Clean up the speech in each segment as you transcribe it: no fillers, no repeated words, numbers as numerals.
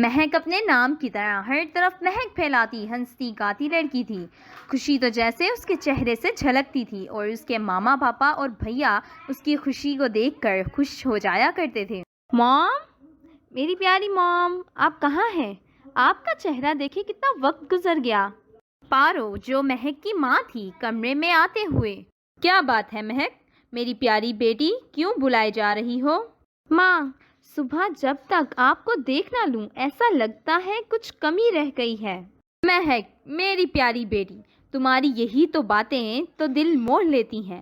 مہک اپنے نام کی طرح ہر طرف مہک پھیلاتی ہنستی گاتی لڑکی تھی۔ خوشی تو جیسے اس کے چہرے سے جھلکتی تھی اور اس کے ماما پاپا اور بھیا اس کی خوشی کو دیکھ کر خوش ہو جایا کرتے تھے۔ مام، میری پیاری مام، آپ کہاں ہیں؟ آپ کا چہرہ دیکھے کتنا وقت گزر گیا۔ پارو، جو مہک کی ماں تھی، کمرے میں آتے ہوئے۔ کیا بات ہے مہک، میری پیاری بیٹی، کیوں بلائے جا رہی ہو؟ ماں، صبح جب تک آپ کو دیکھ نہ لوں ایسا لگتا ہے کچھ کمی رہ گئی ہے۔ مہک، میری پیاری بیٹی، تمہاری یہی تو باتیں تو دل موہ لیتی ہیں۔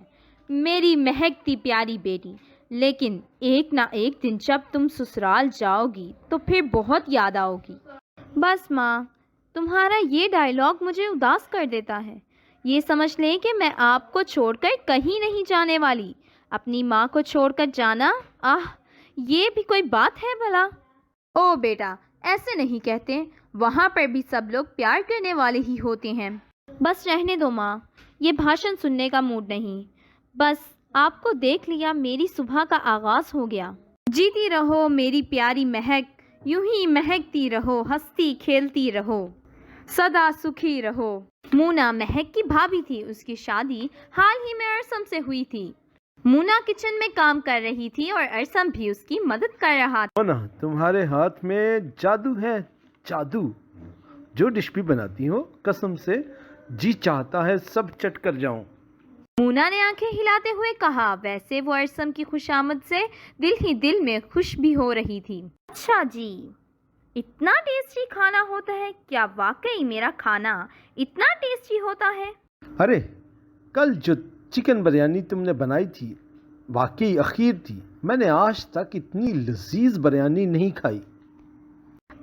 میری مہک تھی پیاری بیٹی، لیکن ایک نہ ایک دن جب تم سسرال جاؤ گی تو پھر بہت یاد آؤ گی۔ بس ماں، تمہارا یہ ڈائیلاگ مجھے اداس کر دیتا ہے۔ یہ سمجھ لیں کہ میں آپ کو چھوڑ کر کہیں نہیں جانے والی۔ اپنی ماں کو چھوڑ کر جانا، یہ بھی کوئی بات ہے بھلا؟ او بیٹا، ایسے نہیں کہتے، وہاں پر بھی سب لوگ پیار کرنے والے ہی ہوتے ہیں۔ بس رہنے دو ماں، یہ بھاشن سننے کا موڈ نہیں۔ بس آپ کو دیکھ لیا میری صبح کا آغاز ہو گیا۔ جیتی رہو میری پیاری مہک، یوں ہی مہکتی رہو، ہنستی کھیلتی رہو، سدا سکھی رہو۔ مونا مہک کی بھابھی تھی، اس کی شادی حال ہی میں ارسم سے ہوئی تھی۔ مونا کچن میں کام کر رہی تھی اور ارسم بھی اس کی مدد کر رہا تھا۔ مونا، تمہارے ہاتھ میں جادو ہے، جادو۔ جو ڈش بھی بناتی ہو، قسم سے جی چاہتا ہے سب چٹ کر جاؤں۔ مونا نے آنکھیں ہلاتے ہوئے کہا۔ ویسے وہ ارسم کی خوشامد سے دل ہی دل میں خوش بھی ہو رہی تھی۔ اچھا جی، اتنا ٹیسٹی کھانا ہوتا ہے؟ کیا واقعی میرا کھانا اتنا ٹیسٹی ہوتا ہے؟ ارے، کل جو چکن بریانی تم نے بنائی تھی واقعی اخیر تھی۔ میں نے آج تک اتنی لذیذ بریانی نہیں کھائی۔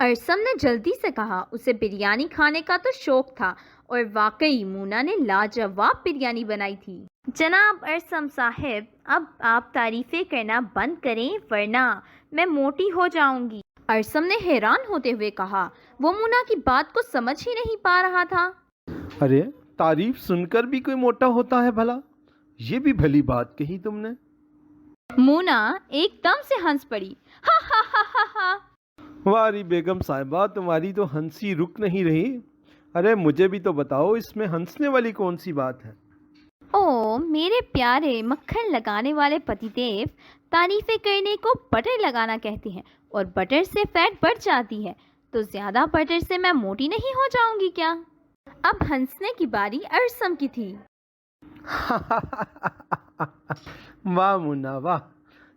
ارسم نے جلدی سے کہا۔ اسے بریانی کھانے کا تو شوق تھا اور واقعی مونا نے لاجواب بریانی بنائی تھی۔ جناب ارسم صاحب، اب آپ تعریفیں کرنا بند کریں ورنہ میں موٹی ہو جاؤں گی۔ ارسم نے حیران ہوتے ہوئے کہا۔ وہ مونا کی بات کو سمجھ ہی نہیں پا رہا تھا۔ ارے، تعریف سن کر بھی کوئی موٹا ہوتا ہے بھلا؟ یہ بھی بھلی بات کہی تم نے۔ مونا ایک دم سے ہنس پڑی۔ ہا ہا ہا ہا ہا۔ واری بیگم صاحبہ، تمہاری تو ہنسی رک نہیں رہی۔ ارے مجھے بھی تو بتاؤ، اس میں ہنسنے والی کون سی بات ہے؟ او میرے پیارے مکھن لگانے والے پتی دیو، تعریفیں کرنے کو بٹر لگانا کہتے ہیں، اور بٹر سے فیٹ بڑھ جاتی ہے، تو زیادہ بٹر سے میں موٹی نہیں ہو جاؤں گی کیا؟ اب ہنسنے کی باری ارسم کی تھی۔ واہ مونا واہ،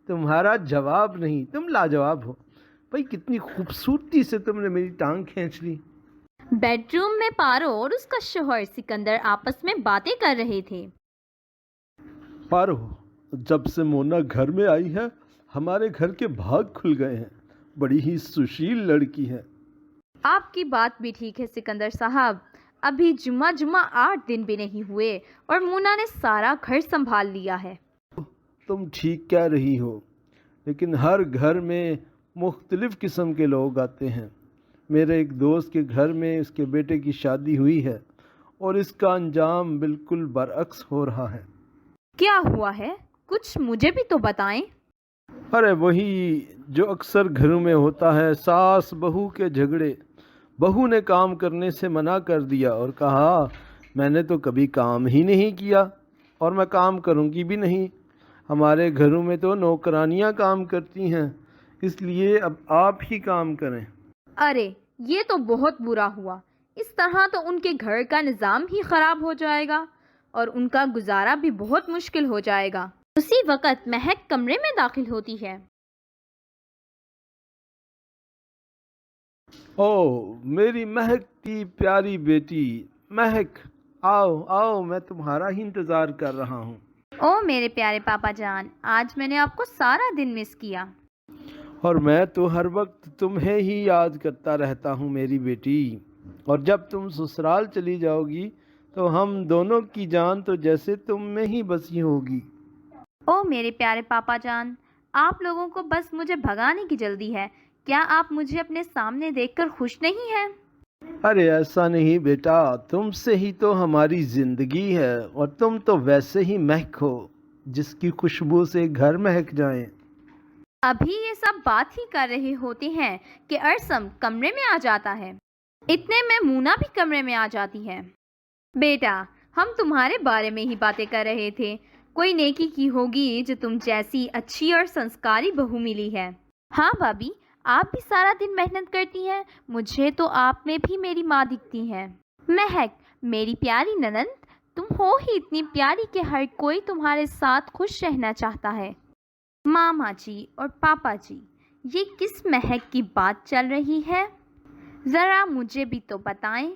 تمہارا جواب نہیں، تم لاجواب ہو بھائی۔ کتنی خوبصورتی سے تم نے میری ٹانگ کھینچ لی۔ بیڈ روم میں پارو اور اس کا شوہر سکندر آپس میں باتیں کر رہے تھے۔ پارو، جب سے مونا گھر میں آئی ہے ہمارے گھر کے بھاگ کھل گئے ہیں۔ بڑی ہی سشیل لڑکی ہے۔ آپ کی بات بھی ٹھیک ہے سکندر صاحب، ابھی جمعہ 8 دن بھی نہیں ہوئے اور مونا نے سارا گھر سنبھال لیا ہے۔ تم ٹھیک کہہ رہی ہو، لیکن ہر گھر میں مختلف قسم کے لوگ آتے ہیں۔ میرے ایک دوست کے گھر میں اس کے بیٹے کی شادی ہوئی ہے اور اس کا انجام بالکل برعکس ہو رہا ہے۔ کیا ہوا ہے؟ کچھ مجھے بھی تو بتائیں۔ ارے وہی جو اکثر گھروں میں ہوتا ہے، ساس بہو کے جھگڑے۔ بہو نے کام کرنے سے منع کر دیا اور کہا میں نے تو کبھی کام ہی نہیں کیا اور میں کام کروں گی بھی نہیں۔ ہمارے گھروں میں تو نوکرانیاں کام کرتی ہیں، اس لیے اب آپ ہی کام کریں۔ ارے یہ تو بہت برا ہوا، اس طرح تو ان کے گھر کا نظام ہی خراب ہو جائے گا اور ان کا گزارا بھی بہت مشکل ہو جائے گا۔ اسی وقت مہک کمرے میں داخل ہوتی ہے۔ او میری مہک کی پیاری بیٹی مہک، آؤ آؤ، میں تمہارا ہی انتظار کر رہا ہوں۔ او میرے پیارے پاپا جان، آج میں نے آپ کو سارا دن مس کیا۔ اور میں تو ہر وقت تمہیں ہی یاد کرتا رہتا ہوں میری بیٹی، اور جب تم سسرال چلی جاؤ گی تو ہم دونوں کی جان تو جیسے تم میں ہی بسی ہوگی۔ او میرے پیارے پاپا جان، آپ لوگوں کو بس مجھے بھگانے کی جلدی ہے، کیا آپ مجھے اپنے سامنے دیکھ کر خوش نہیں ہیں؟ ارے ایسا نہیں بیٹا، تم سے ہی تو ہماری زندگی ہے، اور تم تو ویسے ہی مہک ہو جس کی خوشبو سے گھر مہک جائیں۔ ابھی یہ سب بات ہی کر رہے ہوتے ہیں کہ ارسم کمرے میں آ جاتا ہے۔ اتنے میں مونا بھی کمرے میں آ جاتی ہے۔ بیٹا، ہم تمہارے بارے میں ہی باتیں کر رہے تھے۔ کوئی نیکی کی ہوگی جو تم جیسی اچھی اور سنسکاری بہو ملی ہے۔ ہاں بھابھی، آپ بھی سارا دن محنت کرتی ہیں۔ مجھے تو آپ میں بھی میری ماں دکھتی ہے۔ مہک، میری پیاری ننند، تم ہو ہی اتنی پیاری کہ ہر کوئی تمہارے ساتھ خوش رہنا چاہتا ہے۔ ماما جی اور پاپا جی، یہ کس مہک کی بات چل رہی ہے؟ ذرا مجھے بھی تو بتائیں۔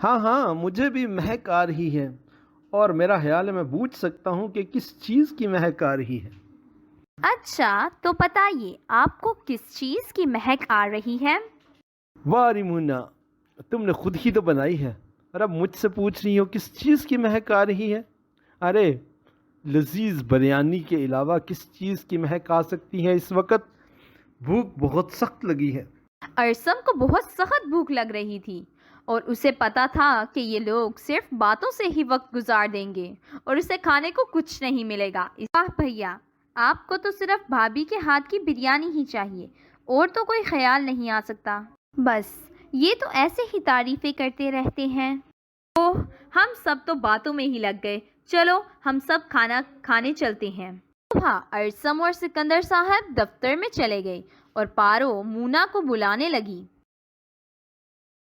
ہاں ہاں، مجھے بھی مہک آ رہی ہے، اور میرا خیال ہے میں پوچھ سکتا ہوں کہ کس چیز کی مہک آ رہی ہے۔ اچھا، تو بتائیے آپ کو کس چیز کی مہک آ رہی ہے؟ واہ ریمونا، تم نے خود ہی تو بنائی ہے، اور اب مجھ سے پوچھ رہی ہو کس چیز کی مہک آ رہی ہے؟ ارے لذیذ بریانی کے علاوہ کس چیز کی مہک آ سکتی ہے؟ اس وقت بھوک بہت سخت لگی ہے۔ ارسم کو بہت سخت بھوک لگ رہی تھی، اور اسے پتا تھا کہ یہ لوگ صرف باتوں سے ہی وقت گزار دیں گے اور اسے کھانے کو کچھ نہیں ملے گا۔ واہ بھیا، آپ کو تو صرف بھابھی کے ہاتھ کی بریانی ہی چاہیے، اور تو کوئی خیال نہیں آ سکتا۔ بس یہ تو ایسے ہی تعریفیں کرتے رہتے ہیں۔ اوہ، ہم سب تو باتوں میں ہی لگ گئے۔ چلو ہم سب کھانا کھانے چلتے ہیں۔ صبح ارسم اور سکندر صاحب دفتر میں چلے گئے اور پارو مونا کو بلانے لگی۔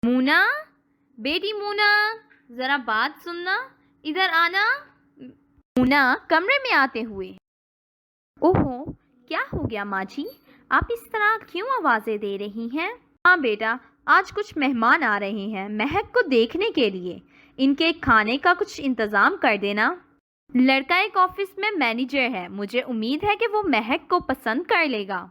مونا، بیٹی مونا، ذرا بات سننا، ادھر آنا۔ مونا کمرے میں آتے ہوئے، اوہو، کیا ہو گیا ماں جی؟ آپ اس طرح کیوں آوازیں دے رہی ہیں؟ ہاں بیٹا، آج کچھ مہمان آ رہے ہیں مہک کو دیکھنے کے لیے۔ ان کے کھانے کا کچھ انتظام کر دینا۔ لڑکا ایک آفس میں مینیجر ہے، مجھے امید ہے کہ وہ مہک کو پسند کر لے گا۔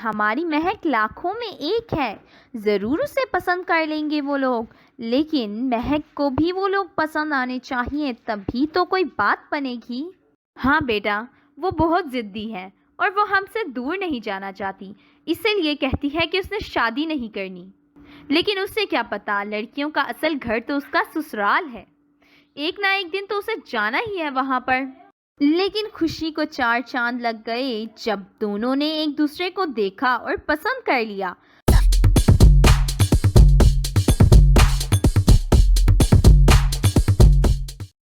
ہماری مہک لاکھوں میں ایک ہے، ضرور اسے پسند کر لیں گے وہ لوگ، لیکن مہک کو بھی وہ لوگ پسند آنے چاہیے، تبھی تو کوئی بات بنے گی۔ ہاں بیٹا، وہ بہت ضدی ہے اور وہ ہم سے دور نہیں جانا چاہتی، اسی لیے کہتی ہے کہ اس نے شادی نہیں کرنی۔ لیکن اسے کیا پتا، لڑکیوں کا اصل گھر تو اس کا سسرال ہے، ایک نہ ایک دن تو اسے جانا ہی ہے وہاں پر۔ لیکن خوشی کو چار چاند لگ گئے جب دونوں نے ایک دوسرے کو دیکھا اور پسند کر لیا۔